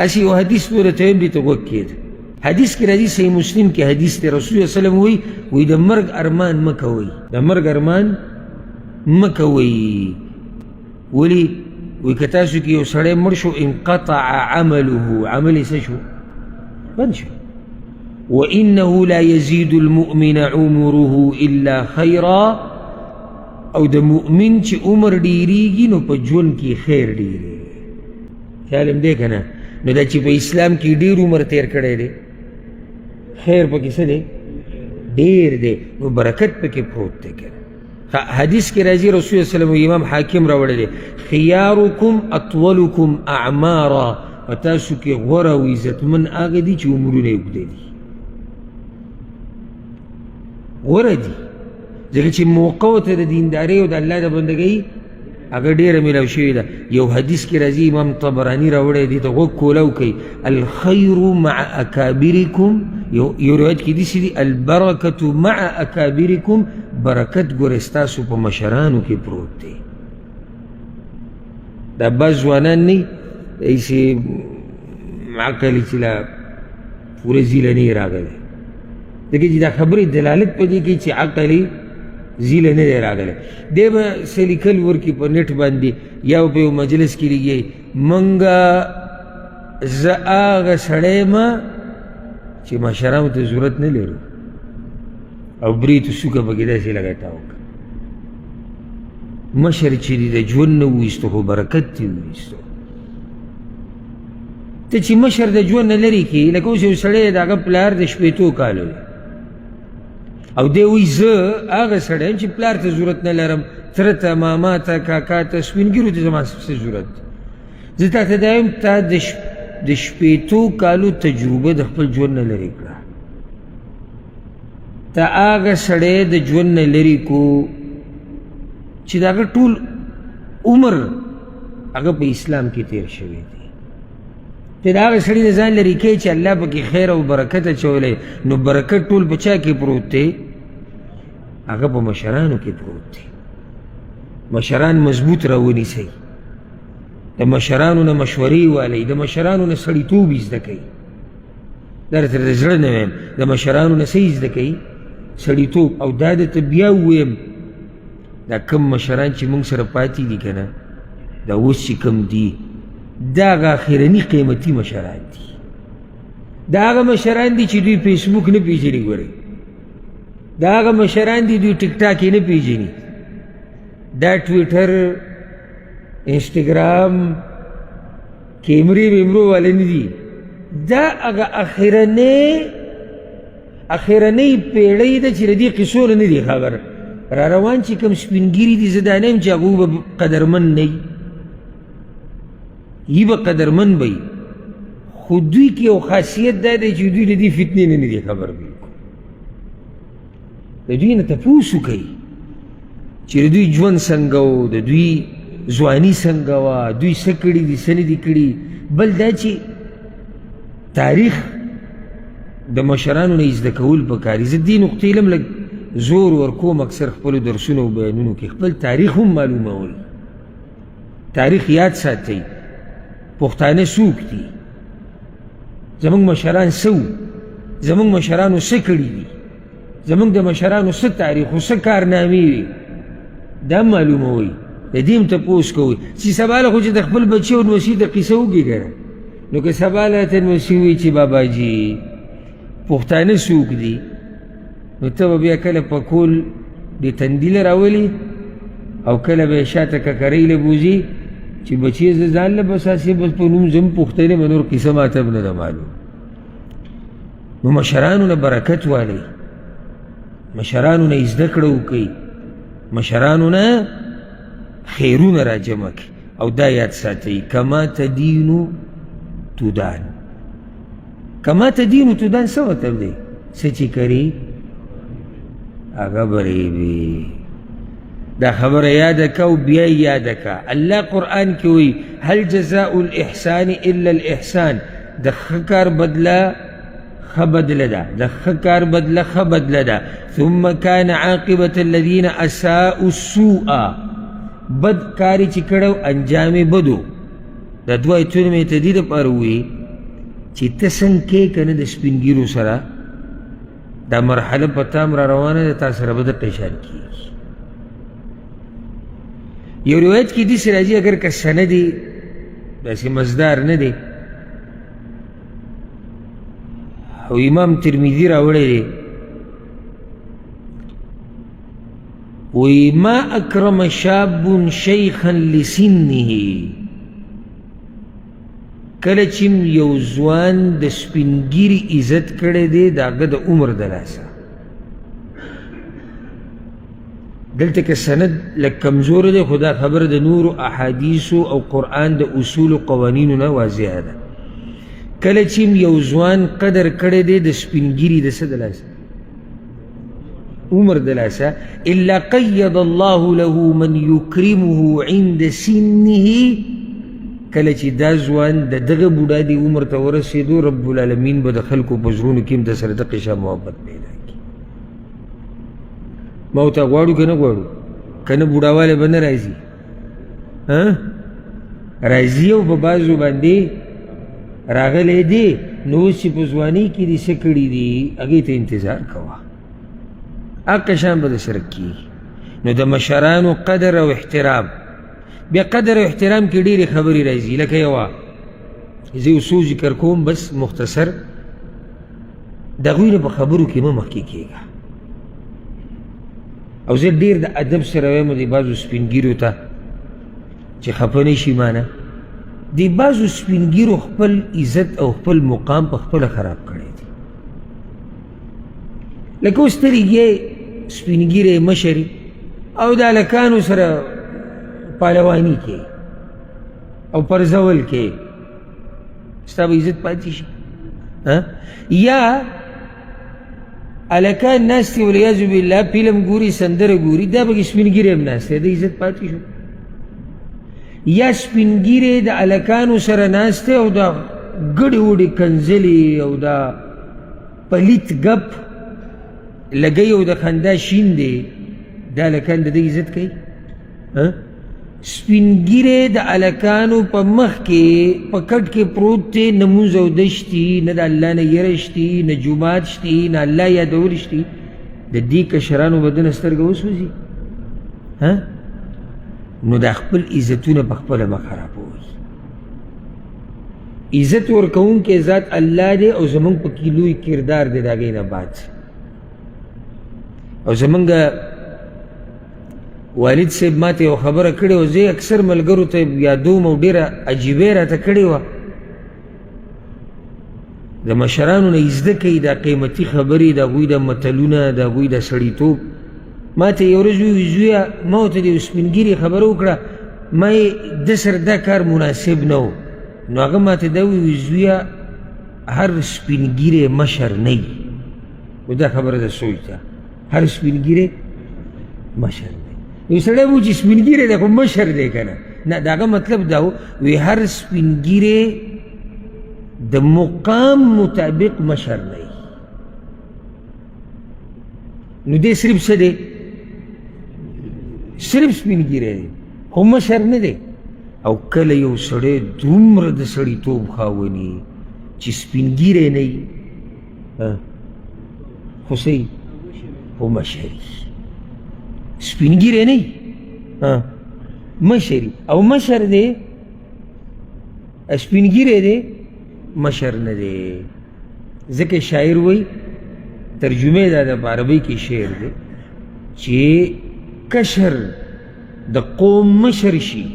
اسی یو حدیث پورې ته ویم دې ته غوږ کېږده. حدیث کې راځي صحیح مسلم کې حدیث دی، رسول الله صلی الله علیه وسلم وایي د مرګ ارمان مه کوئ، د مرګ ارمان مه کوئ. ولې؟ وایي که تاسو کې یو سړی مړ شو انقطع عمله، عمل یې څه شو؟ بند شو. وإنه لا يزيد المؤمن عمره إلا خيرا، او د مؤمن چې عمر ډیریږي نو په ژوند کې خیر ډیریږي. خیال هم دی که نه؟ نو دا چې په اسلام کې ډیر عمر تیر کړی دی، خیر پکې څه دی؟ ډیر دی، نو برکت پکې پروت دی که نه. حدیث کې راځي رسول الله صلی الله علیه وسلم امام حاکم راوړی دی خیارکم اطولکم اعمارا، په تاسو کې غوره او عزتمن هغه دي چې عمرونه یې اوږده دي، غوره دي، ځکه چې موقع ورته د دیندارۍ او د الله د بندګۍ هغه ډېره میلاو شوې ده. یو حدیث کې راځي امام طبراني راوړی دی ته غوږ کولاو کوي الخیر مع اکابرکم، یو روایت کې داسې دي البرکة مع اکابرکم، برکت ګورې ستاسو په مشرانو کې پروت دی. دا بعض ځوانان نه ایسې عقل چې لا پوره زیله نه یې راغلی، ځکه چې دا خبرې دلالت په دې کوي چې عقل یې زیله نه دی راغلی. دی به څه لیکل ورکړي په نیټ باندې یا په یو مجلس کې لیکي منګه زه هغه سړی یم چې مشرانو ته ضرورت نه لرو، او برید سوکه پکې داسې لګټا وکړه. مشر چې دی د ژوند نه وویستو خو برکت یې وویستو. ته چې مشر د ژوند نه لرې کړي، لکه اوس یو سړی د هغه پلار د 80 کالو دی او دی وایي زه هغه سړی یم چې پلار ته ضرورت نه لرم، تره ته، ماما ته، کاکا ته، سپینګیرو ته زما څه ضرورت دی. زه تا ته دا یم تا د 80 کالو تجربه د خپل ژوند نه لرې کړه، ته هغه سړی د ژوند نه لرې کو چې د هغه ټول عمر هغه په اسلام کې تیر شوی دی. ته د هغه سړي نه ځان لرې کوې چې الله پکې خیر او برکت اچولی، نو برکت ټول په چا کې پروت دی؟ هغه په مشرانو کې پروت دی. مشران مضبوط راونیسئ، د مشرانو نه مشورې والئ، د مشرانو نه سړیتوب زده کوئ. دا درته د زړه نه وایم، د مشرانو نه څه زده کوئ؟ سړیتوب. او دا درته بیا ووایم دا کم مشران چې موږ سره پاتې دي که نه، دا اوس چې کم دي دا هغه اخرني قیمتي مشران دي. دا هغه مشران دي چې دوی فیسبوک نه پیژني، ګورئ دا هغه مشران دي دوی ټیک ټاک یې نه پیژني، دا ټویټر، انسټاګرام، کیمرې ویمرو والا نه دي. دا هغه اخرنۍ پیړۍ ده چې د دې قصو نه دي خبر. را روان چې کوم سپینګیري دي زه دا نه یم چې هغوی به قدرمن نه وي، یی به قدرمن به وي، خو دوی کې یو خاصیت دا دی چې دوی د دې فتنې نه دي خبر. بالکل د دوی نه تپوس وکئ چې د دوی ژوند څنګه و، د دوی ځواني څنګه وه، دوی څه کړي دي څه نه دي کړي. بل دا چې تاریخ د مشرانو نه زده کول پکار دي. زه دې نقطې لم لږ زور ورکوم اکثر خپلو درسونو او بیانونو کې، خپل تاریخ هم معلومول، تاریخ یاد ساتئ، پښتانه څوک دي، زمونږ مشران څه وو، زمونږ مشرانو څه کړي دي، زمونږ د مشرانو څه تاریخ او څه کارنامې وي، دا معلوموئ. د دې هم تپوس کوئ چې سبا له خو چې د خپل بچي او نوسي د قیسه وکړي که نه، نو که سبا له ته نوسي وایي چې باباجي پښتانه څوک دي، نو ته به بیا کله په کول د تندي له راولي او کله به یې شاته ککرۍ له بوځي چې بچي زه ځان له بس هسې بس په نوم زم پوښتنې به نور قیسه ماته هم نه ده معلوم. نو مشرانو نه برکت والئ، مشرانو نه زده کړه وکئ، مشرانو نه خیرونه را جمع کړي. او دا یاد ساتئ کما تدینو تودان. کما تدینو تودان څه مطلب دی؟ څه چې کري هغه به ریبې. دا خبره یاده که او بیا یې یاده که. الله قرآن کې وایي هل جزاء الاحسان الا الاحسان، د ښه کار بدله ښه بدله ده، د ښه کار بدله ښه بدله ده. ثم كان عاقبة الذين اساءوا السوء، بد کاری چې کړی انجام یې بدو. دا دوه ایتونه مې ته دې دپاره ووایي چې ته څنګه کې که نه د سپین ږیرو سره دا مرحله په تام را روانه ده، تا سره به دقه شان کېږي. یو روایت کې داسې راځي اگر که سند یې داسې مزدار نه دی او امام ترمذي راوړی دی، وی ما اکرم شاب شیخا لسنه، کله چې یو ځوان د سپینګیري عزت کړی دی د هغه د عمر د لاسه. دلته که سند لږ کمزوره دی، خو دا خبره د نورو احادیثو او قرآن د اصولو قوانینو نه واضحه ده. کله چې یو ځوان قدر کړی دی د سپینګیري د څه د لاسه، عمر د لاسه، الا قید الله له من یکرمه عند سنه، کله چې دا ځوان د دغه بوډا دی عمر ته ورسېدو، رب العالمین به د خلکو په زړونو کې هم د سره دقې شان محبت پیدا کړي. ما ورته غواړو که نه غواړو، که نه بوډاوالی به نه راځي، راځي او په بعضو باندې راغلی دی. نو اوس چې په ځوانۍ کې دې څه کړي دي هغې ته انتظار کوه، هغه شان به در سره کېږي. نو د مشرانو قدر او احترام، بیا قدر او احترام کې ډېرې خبرې راځي، لکه یوه زه یو څو ذکر کوم بس مختصر. د هغوی نه په خبرو کې مه مخکې کېږه. او زه ډېر د ادب سره وایم د بعضو سپینګیرو ته چې خفه نه شي مانه، د بعضو سپینګیرو خپل عزت او خپل مقام په خپله خراب کړی دی. لکه اوس ته یې سپینګیری مشري او د هلکانو سره پهلواني کې او پرزول کې، ستا به عزت پاتې شي؟ یا هلکان ناست دي والعیاذ بالله فلم ګوري، سندره ګوري، دا پکې سپین ږیری هم ناست دی، د عزت پاتې شو. یا سپین ږیری د هلکانو سره ناست دی او دا ګډې وډې کنځلې او دا پلیت ګپ لګوي او د خندا شین دی، دا هلکان د ده عزت کوي؟ سپین ږیری د هلکانو په مخ کې په کټ کې پروت دی، نه مونځ او دش دي، نه د الله نه یره شتي، نه جومات شتي، نه الله یادول شتي. د دې کشرانو به دنه سترګه وسوځي؟ نو دا خپل عزتونه په خپله مه خرابوئ. عزت ورکوونکی ذات الله دی او زمونږ پکې لوی کردار دی د هغې نه بعد. او زمونږ والد صاحب ما ته یو خبره کړې وه، زه اکثر ملګرو ته یادوم او ډېره عجیبه یې راته کړې وه. د مشرانو نه زده کوي دا قیمتي خبرې، د هغوی د متلونه، د هغوی د سړیتوب. ما ته یو ورځ وویل زویه ما ورته د یو سپین ږیري خبره وکړه، ما یې ده سره دا کار مناسب نه و. نو هغه ما ته دا وویل زویه هر سپین ږیری مشر نه وي. و دا خبره د سوچ ده، هر سپین ږیری مشر دی. یو سړی و چې سپین ږیری دی خو مشر دی که نه، نه د هغه مطلب دا و وی هر سپین ږیری د مقام مطابق مشر نه وي. نو دی صرف څه دی؟ صرف سپین ږیری دی خو مشر نه دی. او کله یو سړی دومره د سړیتوب خاوني چې سپین ږیری نه وي خو څه وي؟ خو مشر وي. سپین ږیری نه وي مشر وي، او مشر دی سپین ږیری دی مشر نه دی. ځکه شاعر وایي، ترجمه دا د عربۍ کې شعر دی چې کشر د قوم مشر شي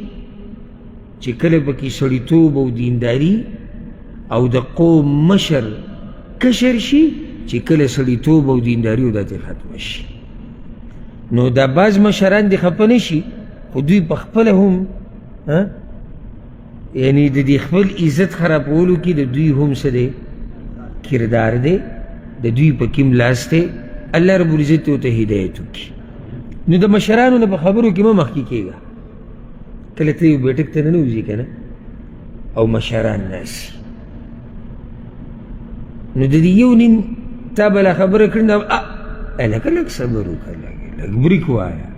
چې کله پکې سړیتوب او دینداري، او د قوم مشر کشر شي چې کله سړیتوب او دینداري او داسې ختمه شي. نو دا بعض مشران دې خفه نه شي، خو دوی په خپله هم یعنی د دې خپل عزت خرابولو کې د دوی هم څه دی؟ کردار دی، د دوی په کې لاس دی. الله رب العزت ورته هدایت وکړي. نو د مشرانو نه په خبرو کې مه مخکې کېږه. کله ته یو بیټک ته ننوځي که نه او مشران ناسي، نو د دې یو نیم تا بله خبره کړې نو هلکه لږ صبر وکړه، لږ بریک وایه.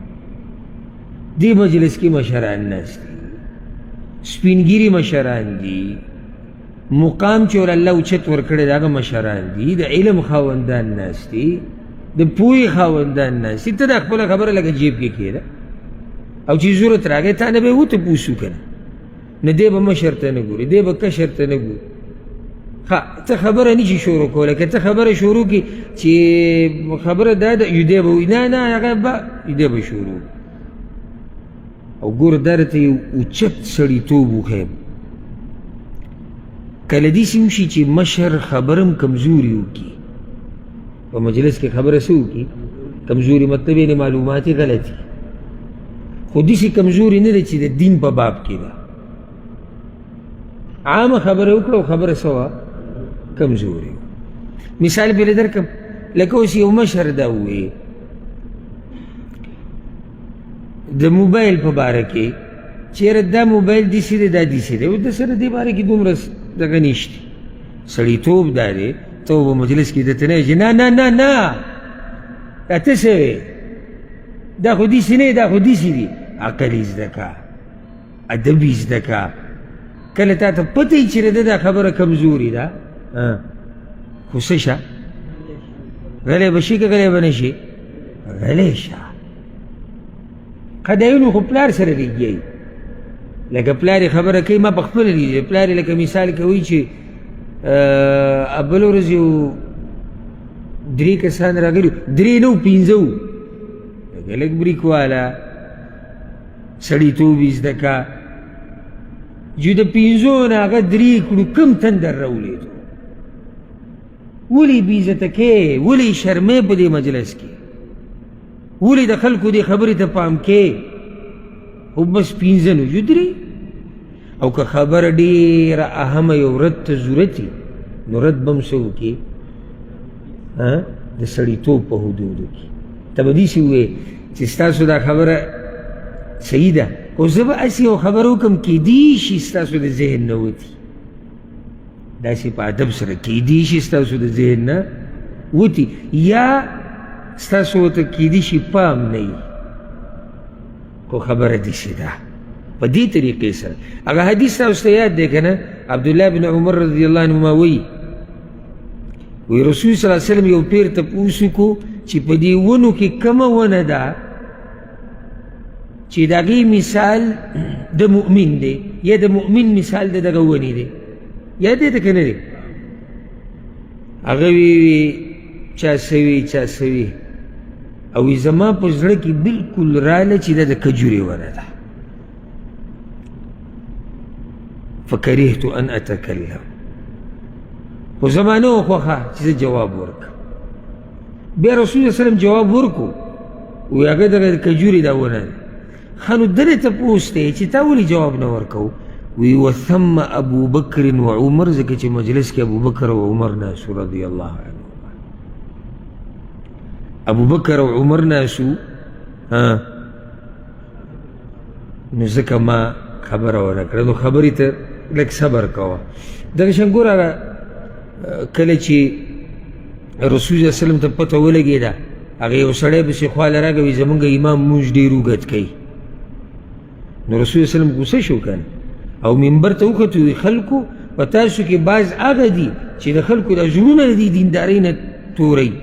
دې مجلس کې مشران ناست دي، سپین ږیري مشران دي، مقام چې ور الله اوچت ورکړی د هغه مشران دي، د علم خاوندان ناست دي، د پوهې خاوندان ناست دي، ته دا خپله خبره لکه جیب کې کښېږده او چې ضرورت راغی تا نه به یې وتپوس وکړه، نه دی به مشر ته نه ګوري، دی به کشر ته نه ګوري. ته خبره نشي شروع کولی، که ته خبره شروع کړي چې خبره دا ده دی به وایي نه نه هغه به دی به شروع او ګوره دا راته یو اوچت سړیتوب وښیم. کله داسې وشي چې مشر خبره هم کمزوري وکړي، په مجلس کې خبره څه وکړي کمزوري، مطلب یې معلومات یې غلطي، خو داسې کمزوري نه ده چې د دین په باب کې ده، عامه خبره وکړه او خبره څه وه کمزوري. مثال پرې درکړم، لکه اوس یو مشر دا ووایي د موبایل په باره کې چېرې دا موبایل داسې دی دا داسې دی، او د سره دې باره کې دومره دغه نشته، سړیتوب دا دی ته به مجلس کې درته نه وایي چې نه نه نه نه دا ته څه وې، دا خو داسې نه دا خو داسې دي. عقل یې زده که، ادب یې زده که، کله تا ته پته یي چې د دا خبره کمزوري ده خو څه شه غلی به شي که غلی به نه شي غلی شه. قدایونو خو پلار سره لګیایي، لکه پلار یې خبره کوي ما په خپله لیدلې، پلار یې لکه مثال کوي چې بله ورځ یو 3 کسان راغلي، 3 نه و 5 وو، لکه لږ بریک والا سړیتوب یې زده که، چې د 5 نه هغه 3 کړو کوم تندر راولېدو، ولې بې عزته کې، ولې شرمې په دې مجلس کې، ولې د خلکو دې خبرې ته پام کې، خو بس 5 نو جو 3. او که خبره ډېره اهمه یو رد ته ضرورت وي نو رد به هم څه وکړي د سړیتوب په حدودو کې. ته به داسې ووایې چې ستاسو دا خبره صحیح ده، خو زه به هسې یو خبره وکړم کیدی شي ستاسو د ذهن نه وتي، داسې په ادب سره کیدی شي ستاسو د ذهن نه وتي، یا ستاسو ورته کیدی شي پام نه وي، خو خبره داسې ده په دې طریقې سره. هغه حدیث تاسو ته یاد دی که نه، عبدالله بن عمر رضی الله عنهما وایي رسول صلی الله علیه وسلم یو پیر تپوس وکړو چې په دې ونو کې کومه ونه ده چې د هغې مثال د مؤمن دی، یا د مؤمن مثال د دغه ونې دی، یاد دی ته که نه دی؟ هغه وی چا سوي چا سوي او زما په زړه کې بلکل راله چې دا د کجورې ونه ده، فکرهت ان اتکلم، خو زما نه وه خوښه چې زه جواب ورکړم. بیا رسول الله وسلم جواب ورکړو، وایي هغه دغه د کجورې دا ونه ده. ښه نو دلې تپوس دی چې تا ولې جواب نه ورکوو؟ وی وثم ابو بکر و عمر، ځکه چې مجلس کې ابو بکر او عمر ناسو رضی الله عنه، ابو بکر او عمر ناسو، نو ځکه ما خبره ونه کړه، نو خبرې ته لږ صبر کوه. دغه شان ګوره کله چې رسول الله وسلم ته پته ولګېده، هغه یو سړی پسې خواله راغی، وایي زمونږ امام مونږ ډېر اوږد کوي. نو رسول الله وسلم غوسه شو که نه، او منبر ته وختو، وایي خلکو په تاسو کې بعض هغه دي چې د خلکو د زړونه د دې دیندارۍ نه توروي،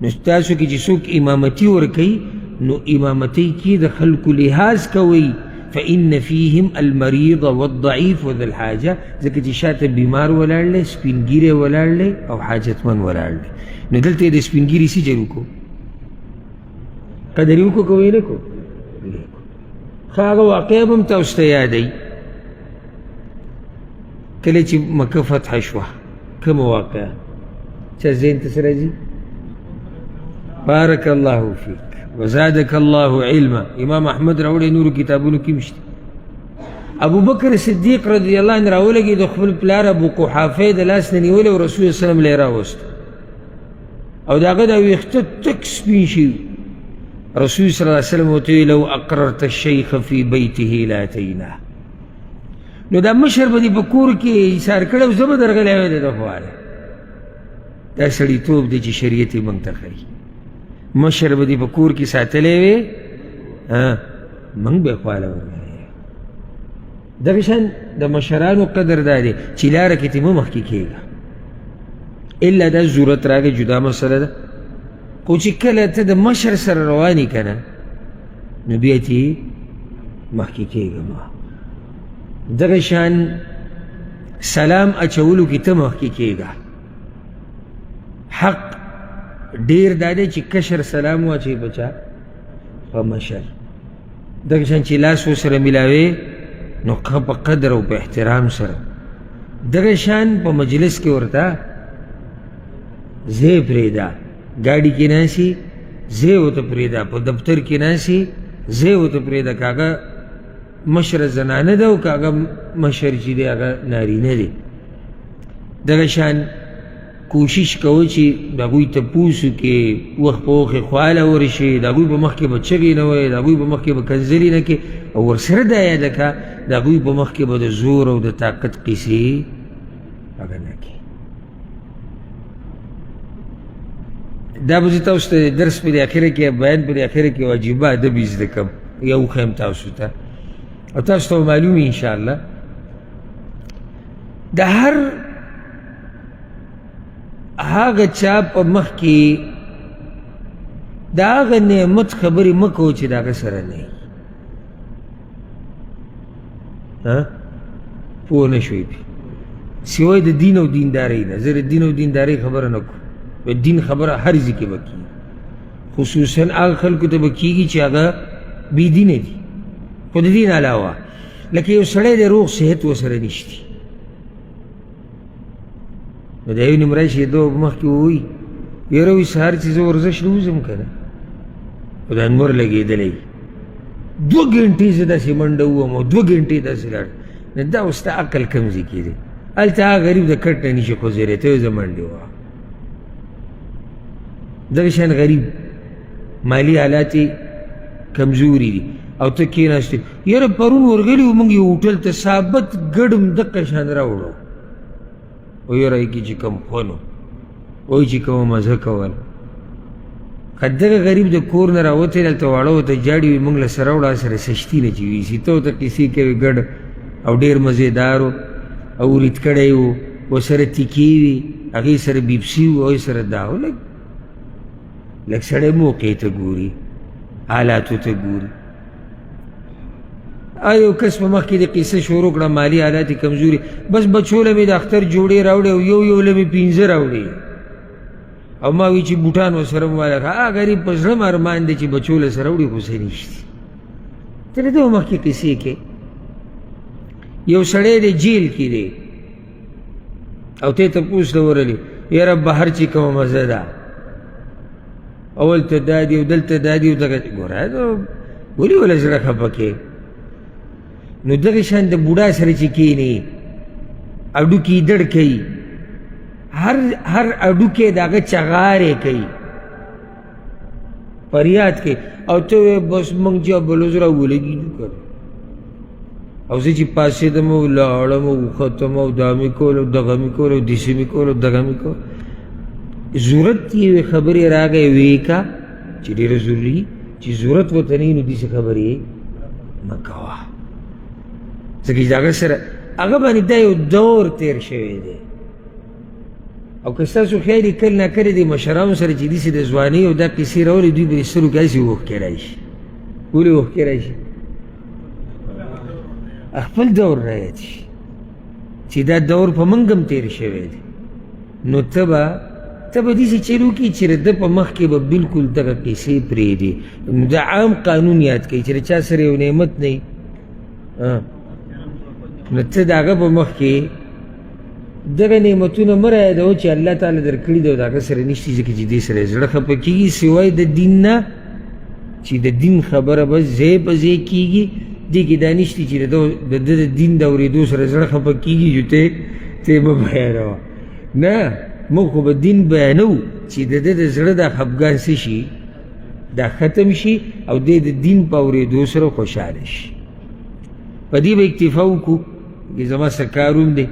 نو تاسو کې چې څوک امامتي ورکوي نو امامتۍ کې د خلکو لحاظ کوئ، فإن فيهم المريض والضعيف وذا الحاجة، ځکه چې شاته بیمار ولاړ دی، سپین ږیری ولاړ دی او حاجتمند ولاړ دی. نو دلته یې د سپین ږیري سجر وکړو، قدر یې وکړو که ویې نه کړو؟ ښه هغه واقعه به هم تاسو ته یادوي، کله چې مکه فتح شوه، کومه واقعه چا ذهن ته څه راځي؟ بارک الله فیک وزادک الله علما، امام احمد راوړی نورو کتابونو کې مشته. ابو بکر صدیق رضی الله عنه راولګي د خپل پلار ابو قحافه د لاس نه نیولې او رسول الله سلام له راوست، او د هغه د ویښته تک سپین شي. رسول صلی الله علیه وسلم ورته لو اقررت الشیخ فی بیته لاتیناه، نو دا مشر به دې په کور کې ایثار کړی او زه به درغلی وی د ده خواله. دا سړیتوب دی چې شریعت یې موږ ته ښایي. مشر به دې په کور کې ساتلی وی، موږ به یې خواله ورغلی. دغه شان د مشرانو قدر دا دی چې لاره کې ته مه مخکې کېږه الا دا ضرورت راغی جدا مسله ده خو چې کله ته د مشر سره روانې که نه نو بیا ته مخکې کېږه ما دغه شان سلام اچولو کې ته مخکې کېږه حق ډېر دا دی چې کشر سلام واچوي بچا په مشر دغه شان چې لاس ورسره میلاوې نو په قدر او په احترام سره دغه شان په مجلس کې ورته ځای پرېږده ګاډي کې ناسي ځای ورته پرېږده په دفتر کې ناسي ځای ورته پرېږده که هغه مشره زنانه ده او که هغه مشر چې دی هغه نارینه دی دغه شان کوشش کوه چې د هغوی تپوس وکړې وخت په وخت یې خواله ورشي د هغوی په مخ کې به چغې نه وایې د هغوی په مخ کې به کنځلې نه کړې او ورسره دا یاده کړه د هغوی په مخ کې به د زور او د طاقت قیسې هغه نه کړې دا به زه تاسو ته درس په دې اخره کې بیان په دې اخره کې واجبه ادب یې زده کړم یا وښیم تاسو ته او تاسو ته معلوم وي انشاءالله د هر هغه چا په مخ کې د هغه نعمت خبرې مه کوو چې د هغه سره نه وي پوه نه شوئ پې سوای د دین او دیندارۍ نه زه د دین او دیندارۍ خبره نه کوم په دین خبره هر ځای کې به کېږي خصوصا هغه خلکو ته به کېږي چې هغه بې دینه دي خو د دین علاوه لکه یو سړی د روغ صحت ورسره نشتي نو د یو نیم راشي دو مخکې ووایي یاره وایي سهار چې زه ورزش نه وځم که نه خو د انمور لګېدلی 2 ګنټې زه داسې منډه ووم او 2 ګنټې داسې لاړ نو دا اوس ستا عقل کم ځای کې دی هلته هغه غریب د کټ نه نشي خوځېدی ته یې زه منډې ووهم دغه شان غریب مالی حالات کمزوري دي او ته کېناستې یاره پرون ورغلي وو موږ یو هوټل ته ثابت ګډم دقه شان راوړو او یاره یې کې چې کوم خوند وایي چې کومه مزه کول که دغه غریب د کور نه راوتی هلته واړه ورته جاړي وي موږ له سره وړه سره سشتي نه چې ویسي ته ورته کیسې کوي ګډ او ډېر مزېدار او ورید کړی و ورسره تیکې وي هغې سره بیپسي و هغې سره دا و لږ سړی موقع ته ګوري حالاتو ته ګوري یو کس په مخکې د قصه شروع کړه مالي حالات کمزوري بس بچو له مې د اختر جوړې راوړې او یو له مې 15 راوړې او ما وی چې بوټان ورسره مو واله هغه غریب په زړه م ارمان دی چې بچو له سره وړي خو څه نشتي ته له دغه مخکې قصې کې یو سړی دی جیل کې دی او ته تپوس له ورلې یاره بهر چې کومه مزه ده اول ته دا دي او دلته دا دي او دغه ګوره ولې وله زړه خفه کې نو دغه شان د بوډا سره چې کښېني اډوکي دړ کوي هر اډوکې د هغه چغارې کوي فریاد کوي او ته وایې بس موږ چې بلوز را ولګېدو که او زه چې پاڅېدم او لاړم او وختم او دا مې کول او دغه مې کول او دسې مې کول او دغه مې کول ضرورت یوې خبرې راغی ویې که چې ډېره ضروري چې ضرورت ورته نه وي نو داسې خبرې مه کوه ځکه چې د هغه سره هغه باندې دا یو دور تېر شوی دی او که ستاسو خیال یې کل ناکلې دی مشرانو سره چې داسې د ځوانۍ او دا قیسې راولي دوی به د سترګو کې هسې اوښکې راشي ولې اوښکې راشي خپل دور رایاد شي چې دا دور په موږ هم تېر شوی دی نو ته به داسې چل وکړي چې د ده په مخ کې به بلکل دغه قیسې پرېږدي نو دا عام قانون یاد کوي چې د چا سره یو نعمت نه وي نو ته د هغه په مخ کې دغه نعمتونه مه رایادوه چې الله تعالی در کړي دی او د هغه سره نشتي ځکه چې دې سره یې زړه خفه کېږي سوای د دین نه چې د دین خبره به ځای په ځای کېږي دې کې دا نشتي چې د ده د دین د اورېدو سره زړه خفه کېږي چې ته یې مه بیانوه نه موږ خو به دین بیانو چې د ده د زړه دا خفګان څه شي دا ختم شي او دی د دین په اورېدو سره خوشحاله شي په دې به اکتفا وکړو چې زما سره کار هم دی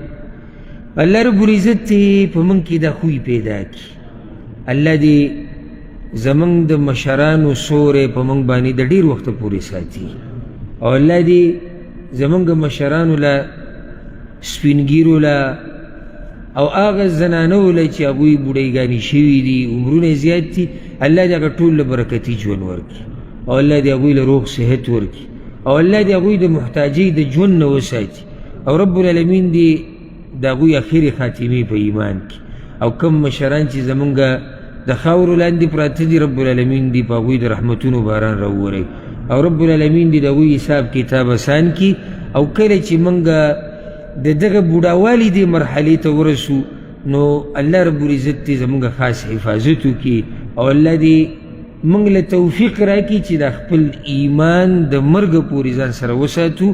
الله رب العزت دې په موږ کې دا خوی پیدا کړي الله دې زموږ د مشرانو سوری په موږ باندې د ډېر وخته پورې ساتي او الله دې زمونږ مشرانو له سپینګیرو له او هغه زنانو له چې هغوی بوډۍ شوي دي عمرونه یې زیات دي الله دې هغه ټول له برکتي ژوند ورکړي او الله دې هغوی له روغ صحت ورکړي او الله دې هغوی د محتاجۍ د ژوند نه وساتي او رب العالمین دې د هغوی اخرې خاتمې په ایمان کې او کم مشران چې زمونږ د خاورو لاندې پراته دي رب العالمین دې په هغوی د رحمتونو باران راووروي او رب العالمین دې د هغوی حساب کتاب اسان کړي او کله چې موږ د دغه بوډاوالي دې مرحلې ته ورسو نو الله رب العزت دې زموږ خاص حفاظت وکړي او الله دې موږ له توفیق راکړي چې د خپل ایمان د مرګ پورې ځان سره وساتو